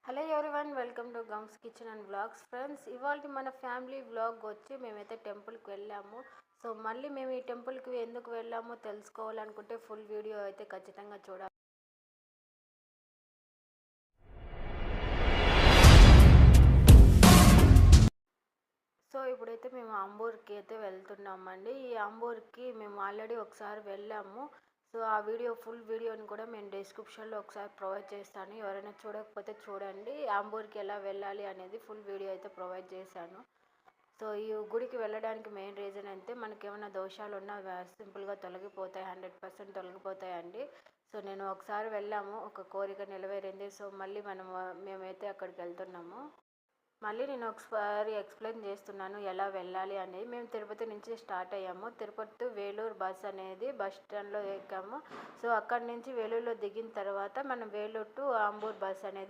Hello everyone, welcome to gums kitchen and vlogs. Friends, ఇవాళ మన family vlog వచ్చి మేమైతే టెంపుల్కి వెళ్ళాము. సో మళ్ళీ మేము ఈ టెంపుల్కి ఎందుకు వెళ్ళామో తెలుసుకోవాలనుకుంటే ఫుల్ వీడియో అయితే ఖచ్చితంగా చూడాలి. సో ఇప్పుడైతే మేము అంబూర్కి అయితే వెళ్తున్నామండి. ఈ అంబూర్కి మేము ఆల్రెడీ ఒకసారి వెళ్ళాము. సో ఆ ఫుల్ వీడియోని కూడా నేను డిస్క్రిప్షన్లో ఒకసారి ప్రొవైడ్ చేస్తాను. ఎవరైనా చూడకపోతే చూడండి. అంబూర్కి ఎలా వెళ్ళాలి అనేది ఫుల్ వీడియో అయితే ప్రొవైడ్ చేశాను. సో ఈ గుడికి వెళ్ళడానికి మెయిన్ రీజన్ అయితే మనకి ఏమైనా దోషాలు ఉన్నా సింపుల్గా తొలగిపోతాయి, 100% తొలగిపోతాయండి. సో నేను ఒకసారి వెళ్ళాము, ఒక కోరిక నెరవేరింది. సో మళ్ళీ మేమైతే అక్కడికి వెళ్తున్నాము. మళ్ళీ నేను ఒకసారి ఎక్స్ప్లెయిన్ చేస్తున్నాను ఎలా వెళ్ళాలి అనేది. మేము తిరుపతి నుంచి స్టార్ట్ అయ్యాము. తిరుపతి టు వేలూరు బస్ అనేది బస్ స్టాండ్లో ఎక్కాము. సో అక్కడి నుంచి వేలూరులో దిగిన తర్వాత మనం వేలూరు టు ఆంబూర్ బస్ అనేది